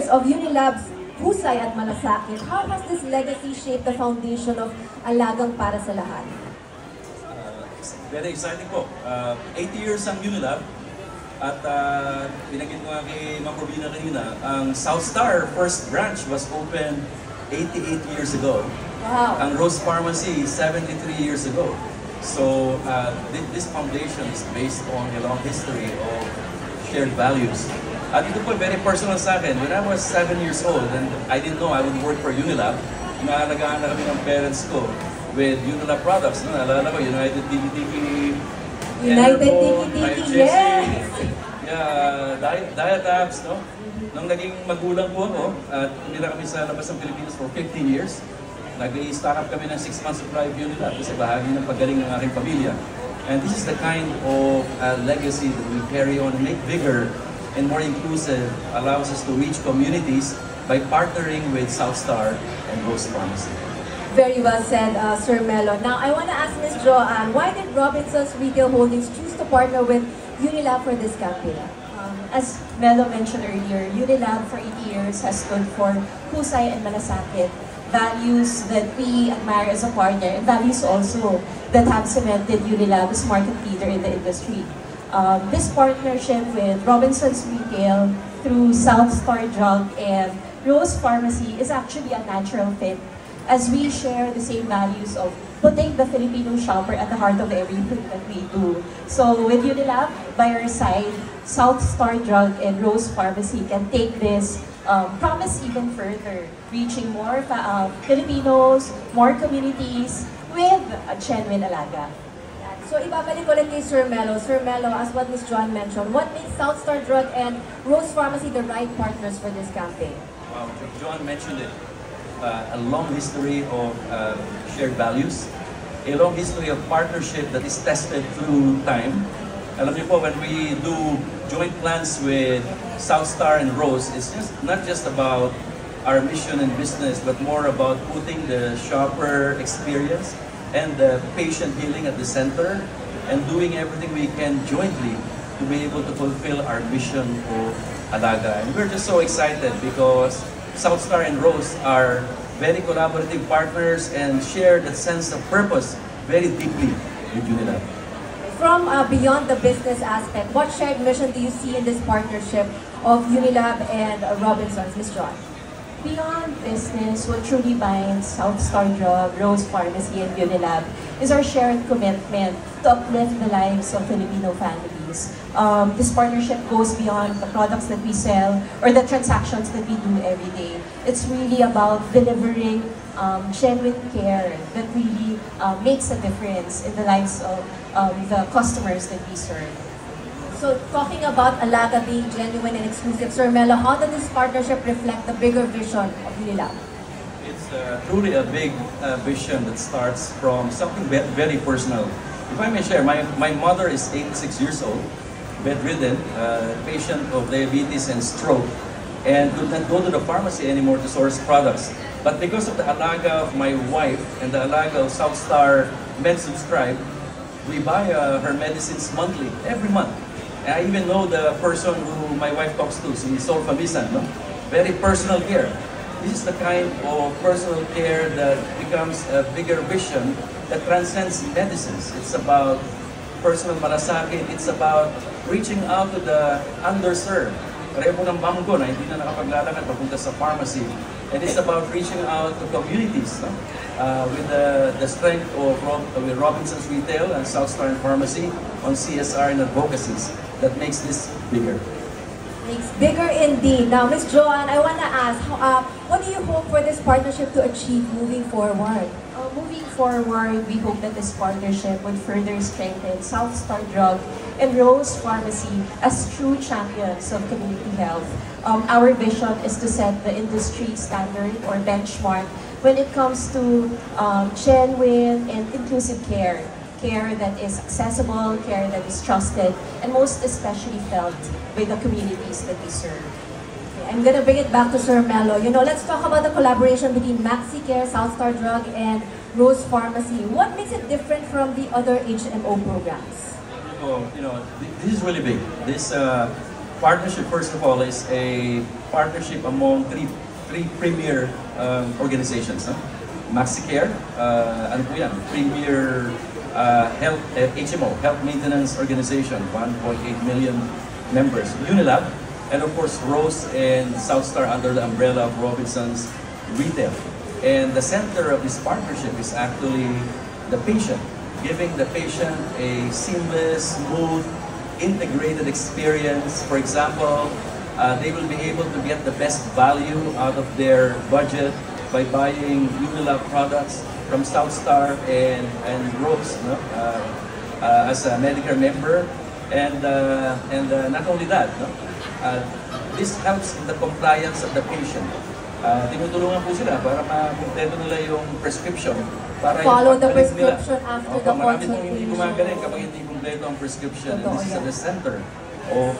years of Unilab's Husay at Malasakit, how has this legacy shaped the foundation of Alagang Para sa Lahat? Very exciting po. 80 years ang Unilab. At pinagin ko nga kay Ma'am Robina kanina, ang South Star first branch was opened 88 years ago. Wow. Ang Rose Pharmacy 73 years ago. So this foundation is based on a long history of shared values. At ito po very personal sa akin. When I was 7 years old and I didn't know I would work for Unilab, inaalagaan na kami ng parents ko with Unilab products. No? Naalala ko, United Tiki-Tiki, United Tiki-Tiki, yes! Yeah, diet apps, no? Nung naging magulang po ako, at tumira kami sa labas ng Pilipinas for 15 years, nag-i-stock up kami ng 6 months supply of Unilab kasi bahagi ng paggaling ng aking pamilya. And this is the kind of legacy that we carry on and make bigger and more inclusive, allows us to reach communities by partnering with South Star and Rose Pharmacy. Very well said, Sir Melo. Now, I want to ask Ms. Joanne, why did Robinsons Retail Holdings choose to partner with Unilab for this campaign? As Melo mentioned earlier, Unilab for 80 years has stood for Husay and Malasakit, values that we admire as a partner, and values also that have cemented Unilab as market leader in the industry. This partnership with Robinsons Retail through South Star Drug and Rose Pharmacy is actually a natural fit as we share the same values of putting the Filipino shopper at the heart of everything that we do. So with Unilab by our side, South Star Drug and Rose Pharmacy can take this promise even further, reaching more Filipinos, more communities with a genuine alaga. So, ibabalik ko lang kay Sir Melo. Sir Melo, as what Ms. Joanne mentioned, what makes South Star Drug and Rose Pharmacy the right partners for this campaign? Wow, Joanne mentioned it. A long history of shared values, a long history of partnership that is tested through time. Alam niyo po, when we do joint plans with South Star and Rose, it's not just about our mission and business, but more about putting the shopper experience and the patient healing at the center, and doing everything we can jointly to be able to fulfill our mission of Alaga. And we're just so excited because South Star and Rose are very collaborative partners and share that sense of purpose very deeply with Unilab. From beyond the business aspect, what shared mission do you see in this partnership of Unilab and Robinsons, Ms. Joanne? Beyond business, what truly binds South Star Drug, Rose Pharmacy, and Unilab is our shared commitment to uplift the lives of Filipino families. This partnership goes beyond the products that we sell or the transactions that we do every day. It's really about delivering genuine care that really makes a difference in the lives of the customers that we serve. So, talking about Alaga being genuine and exclusive, Sir Melo, how does this partnership reflect the bigger vision of Unilab? It's truly a big vision that starts from something very personal. If I may share, my mother is 86 years old, bedridden, patient of diabetes and stroke, and could not go to the pharmacy anymore to source products. But because of the Alaga of my wife and the Alaga of South Star MedSubscribe, we buy her medicines monthly, every month. And I even know the person who my wife talks to, si Sol Famisan, no? Very personal care. This is the kind of personal care that becomes a bigger vision that transcends medicines. It's about personal malasakit, it's about reaching out to the underserved. Pareho po ng mom ko na hindi na nakapaglalakad papunta sa pharmacy. And it's about reaching out to communities, no? With the strength of with Robinsons Retail and South Star Pharmacy on CSR and advocacies that makes this bigger. Makes bigger indeed. Now, Ms. Joanne, I want to ask, what do you hope for this partnership to achieve moving forward? Moving forward, we hope that this partnership would further strengthen South Star Drug and Rose Pharmacy as true champions of community health. Our vision is to set the industry standard or benchmark when it comes to genuine and inclusive care. Care that is accessible, care that is trusted, and most especially felt by the communities that we serve. I'm gonna bring it back to Sir Melo. You know, let's talk about the collaboration between MaxiCare, South Star Drug, and Rose Pharmacy. What makes it different from the other HMO programs? You know, this is really big. This partnership, first of all, is a partnership among three premier organizations. No? MaxiCare, ano po yan? Premier Health, HMO, Health Maintenance Organization, 1.8 million members. Unilab, and of course Rose and Southstar under the umbrella of Robinsons Retail. And the center of this partnership is actually the patient, giving the patient a seamless, smooth, integrated experience. For example, they will be able to get the best value out of their budget by buying Unilab products from Southstar and Rose, no? As a Medicare member. And not only that, no? This helps in the compliance of the patient. Tinutulungan po sila para ma-kumpleto nila yung prescription. Para Follow the pagbalik nila. prescription after the Marami pong hindi consultation. gumagaling kapag hindi kumpleto ang prescription. And Totoo this is yan. at the center of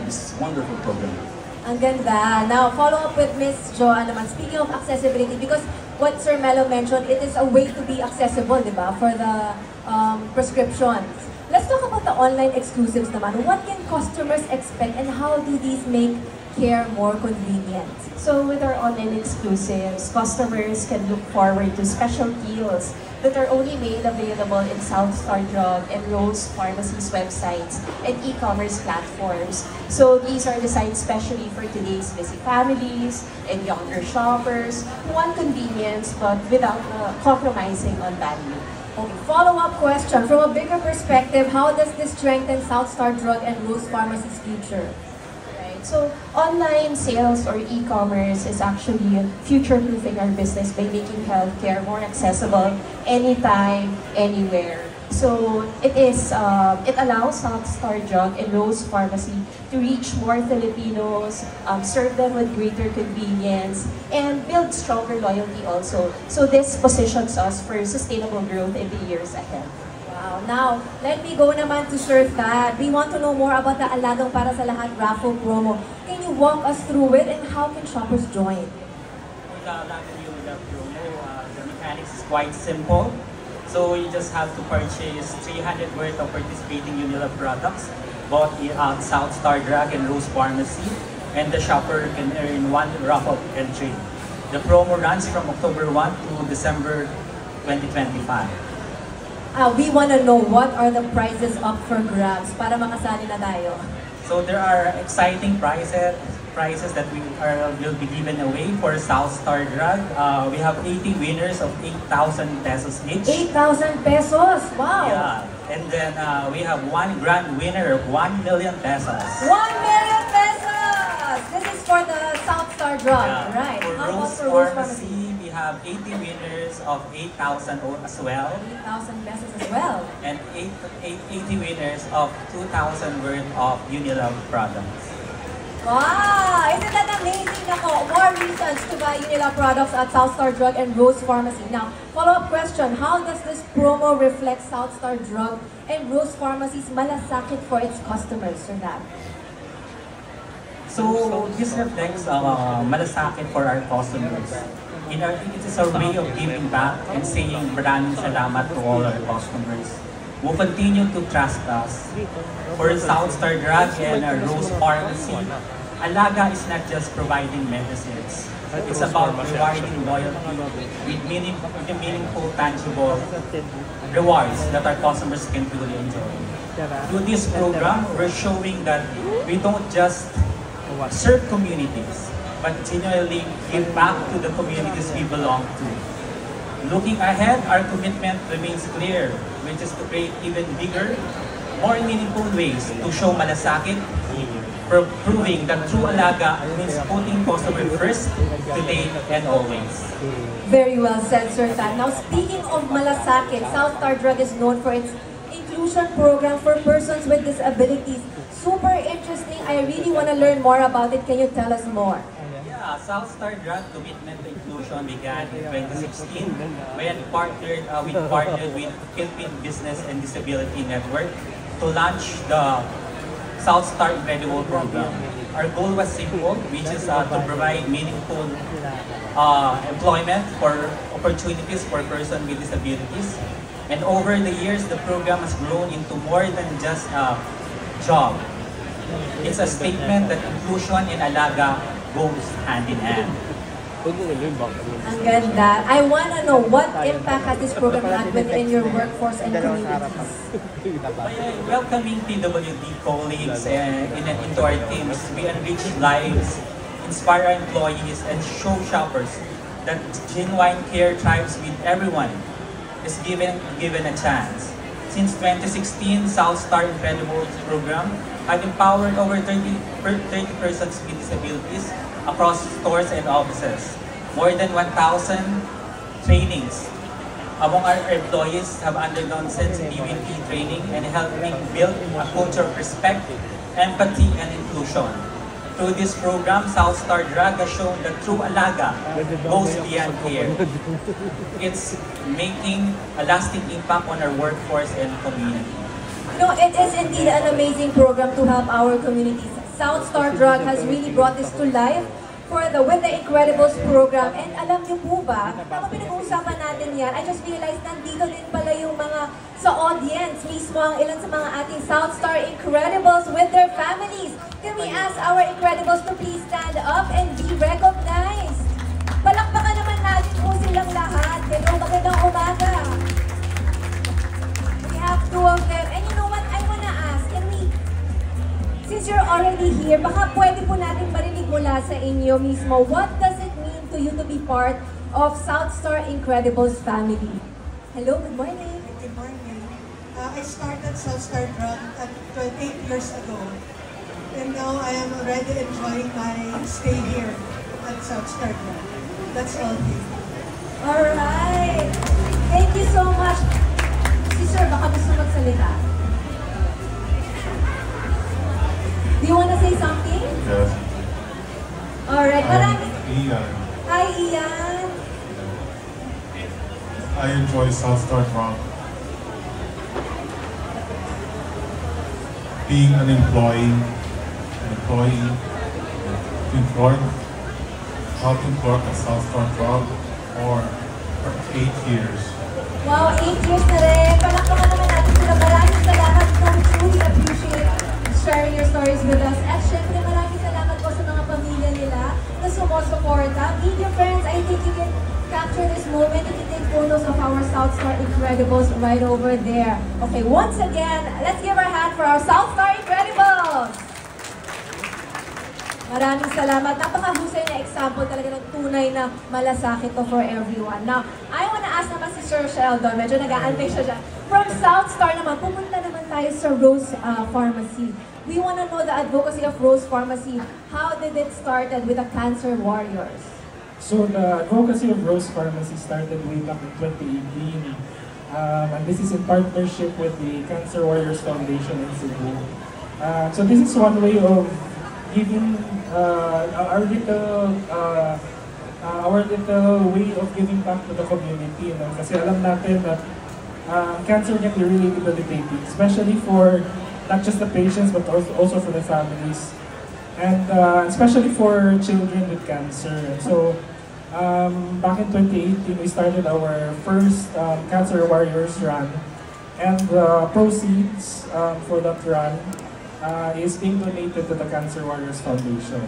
this wonderful program. Ang ganda. Now, follow up with Miss Joanne naman. Speaking of accessibility, because what Sir Melo mentioned, it is a way to be accessible, di ba, for the prescriptions. Let's talk about the online exclusives naman. What can customers expect and how do these make care more convenient? So with our online exclusives, customers can look forward to special deals that are only made available in Southstar Drug and Rose Pharmacy's websites and e-commerce platforms. So these are designed specially for today's busy families and younger shoppers who want convenience but without compromising on value. Okay, follow-up question. From a bigger perspective, how does this strengthen Southstar Drug and Rose Pharmacy's future? So online sales or e-commerce is actually future-proofing our business by making healthcare more accessible anytime, anywhere. So it allows Southstar Drug and Rose Pharmacy to reach more Filipinos, serve them with greater convenience, and build stronger loyalty also. So this positions us for sustainable growth in the years ahead. Wow. Now, let me go naman to Sir Thad. We want to know more about the Alagang Para sa Lahat raffle promo. Can you walk us through it and how can shoppers join? For the Alagang promo, the mechanics is quite simple. So you just have to purchase 300 worth of participating Unilab products, bought at Southstar Drug and Rose Pharmacy, and the shopper can earn one raffle entry. The promo runs from October 1 to December 2025. We want to know what are the prizes up for grabs para makasali na tayo. So there are exciting prizes that will be given away for Southstar Drug. We have 80 winners of 8,000 pesos each. 8,000 pesos! Wow! Yeah, and then we have one grand winner of 1 million pesos. 1 million pesos! This is for the Southstar Drug, Yeah. right? For How about Rose for Rose Pharmacy, we have 80 winners of 8,000 as well, 8,000 pesos as well. and 80 winners of 2,000 worth of Unilab products. Wow! Isn't that amazing? Nako, more reasons to buy Unilab products at Southstar Drug and Rose Pharmacy. Now, follow-up question, how does this promo reflect Southstar Drug and Rose Pharmacy's malasakit for its customers, Sir Dad? So this reflects malasakit for our customers. It is a way of giving back and saying maraming salamat to all our customers who continue to trust us. For Southstar Drug and Rose Pharmacy, Alaga is not just providing medicines. It's about rewarding loyalty with meaningful, tangible rewards that our customers can truly enjoy. Through this program, we're showing that we don't just serve communities, but genuinely give back to the communities we belong to. Looking ahead, our commitment remains clear, which is to create even bigger, more meaningful ways to show malasakit, proving that true Alaga means putting customer first, today and always. Very well said, Sir Tan. Now, speaking of malasakit, Southstar Drug is known for its inclusion program for persons with disabilities. Super interesting. I really want to learn more about it. Can you tell us more? Yeah, Southstar Drug commitment to inclusion began in 2016 when we partnered with Philippine Business and Disability Network to launch the Southstar Incredible program. Our goal was simple, which is to provide meaningful employment for opportunities for persons with disabilities. And over the years, the program has grown into more than just a job. It's a statement that inclusion in Alaga goes hand in hand. Ang ganda. I wanna know what impact has this program had within your workforce and communities? By welcoming PWD colleagues into our teams, we enrich lives, inspire our employees, and show shoppers that genuine care thrives with everyone is given a chance. Since 2016, South Star Incredibles program have empowered over 30 persons with disabilities across stores and offices. More than 1,000 trainings among our employees have undergone sensitivity training and helping build a culture of respect, empathy, and inclusion. Through this program, South Star Drug has shown that true Alaga goes beyond care. It's making a lasting impact on our workforce and community. No, it is indeed an amazing program to help our communities. South Star Drug has really brought this to life with the Incredibles program. And alam niyo po ba, habang pinag-uusapan natin yan, I just realized nandito din pala yung mga sa audience, mismo ang ilan sa mga ating South Star Incredibles with their families. Can we ask our Incredibles to please stand up and be recognized? Palakpakan naman natin po silang lahat. Hello, magandang umaga. We have two of them. And you know what, I wanna ask, since you're already here, baka pwede po natin marinig mula sa inyo mismo, what does it mean to you to be part of South Star Incredibles family? Hello, good morning. Good morning. I started South Star Drug at 8 years ago. And now I am already enjoying my stay here at South Star Drug. That's all. Alright. Thank you so much. Si Sir, baka gusto magsalita. Do you want to say something? Yes. Alright, marami. Ian. Hi, Ian. I enjoy South Star Drug. Being an employee, employed at South Star Drug for 8 years. Wow, 8 years na rin. Palakpakan naman natin sila. Maraming salamat po. We truly appreciate sharing your stories with us. At syempre, maraming salamat po sa mga pamilya nila na sumusuporta. Media friends, I think you can capture this moment. You can take photos of our South Star Incredibles right over there. Okay, once again, let's give our hand for our South Star Incredibles! Maraming salamat. Napakahusay na example talaga ng tunay na malasakit to for everyone. Now, I wanna ask naman si Sir Sheldon. Medyo nag-aantay siya dyan. From South Star naman, pumunta naman tayo sa Rose Pharmacy. We wanna know the advocacy of Rose Pharmacy. How did it started with the Cancer Warriors? So the advocacy of Rose Pharmacy started way back in 2018. And this is in partnership with the Cancer Warriors Foundation in Cebu. So this is one way of giving our little way of giving back to the community. No? Kasi alam natin that cancer can be really debilitating, especially for not just the patients but also for the families. And especially for children with cancer. So back in 2018, we started our first Cancer Warriors run. And the proceeds for that run is being donated to the Cancer Warriors Foundation.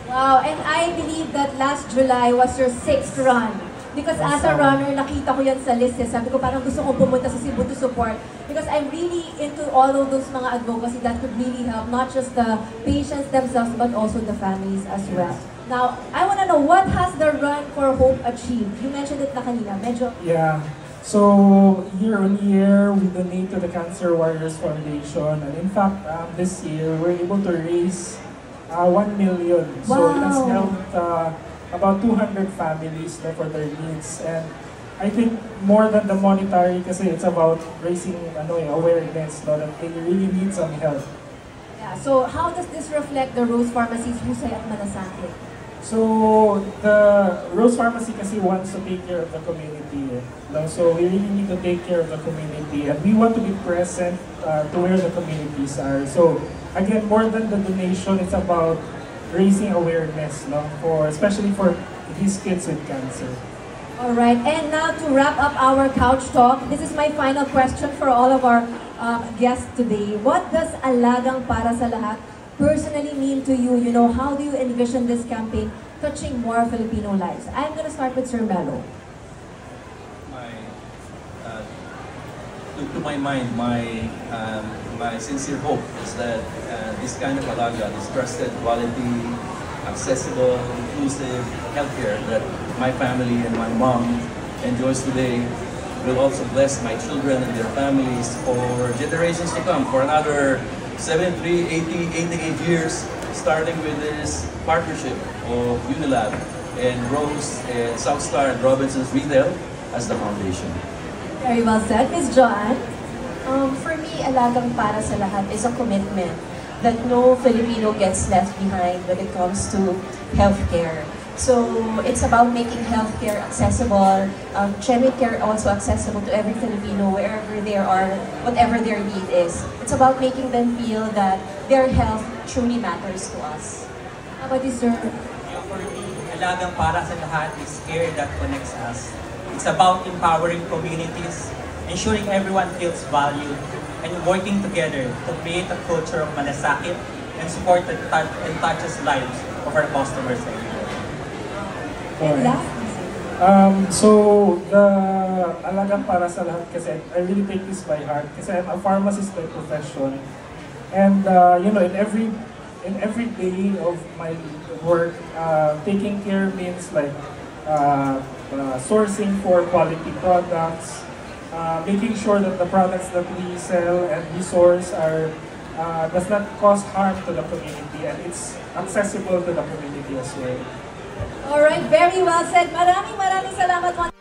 Wow, and I believe that last July was your 6th run. Because as a runner, nakita ko yan sa list. Sabi ko parang gusto kong pumunta sa Cebu to support. Because I'm really into all of those mga advocacy that could really help not just the patients themselves but also the families as well. Now, I want to know, what has the Run for Hope achieved? You mentioned it na kanina, medyo... Yeah. So, year on year, we donate to the Cancer Warriors Foundation. And in fact, this year, we're able to raise 1 million. Wow. So, it has helped about 200 families for their needs. And I think more than the monetary, kasi it's about raising awareness that they really need some help. Yeah, so how does this reflect the Rose Pharmacy's husay at malasakit? So, the Rose Pharmacy kasi wants to take care of the community. So, we really need to take care of the community. And we want to be present to where the communities are. So, again, more than the donation, it's about raising awareness, especially for these kids with cancer. Alright, and now to wrap up our couch talk, this is my final question for all of our guests today. What does Alagang Para sa Lahat personally mean to you? You know, how do you envision this campaign touching more Filipino lives? I'm gonna start with Sir Melo. To my mind, my sincere hope is that this kind of alaga, this trusted, quality, accessible, inclusive healthcare that my family and my mom enjoys today will also bless my children and their families for generations to come, for another 73, 80, 88 years, starting with this partnership of Unilab and Rose and Southstar and Robinson's Retail as the foundation. Very well said. Ms. Joanne? For me, Alagang Para sa Lahat is a commitment that no Filipino gets left behind when it comes to healthcare. So it's about making healthcare accessible, care also accessible to every Filipino wherever they are, whatever their need is. It's about making them feel that their health truly matters to us. How about you, sir? For me, Alagang Para sa Lahat is care that connects us. It's about empowering communities, ensuring everyone feels valued, and working together to create a culture of malasakit and support that touches lives of our customers every day. So, the Alagang Para sa Lahat kasi, I really take this by heart kasi I'm a pharmacist by profession. And, you know, in every day of my work, taking care means like sourcing for quality products, making sure that the products that we sell and we source are does not cause harm to the community and it's accessible to the community as well. Alright, very well said. Maraming salamat.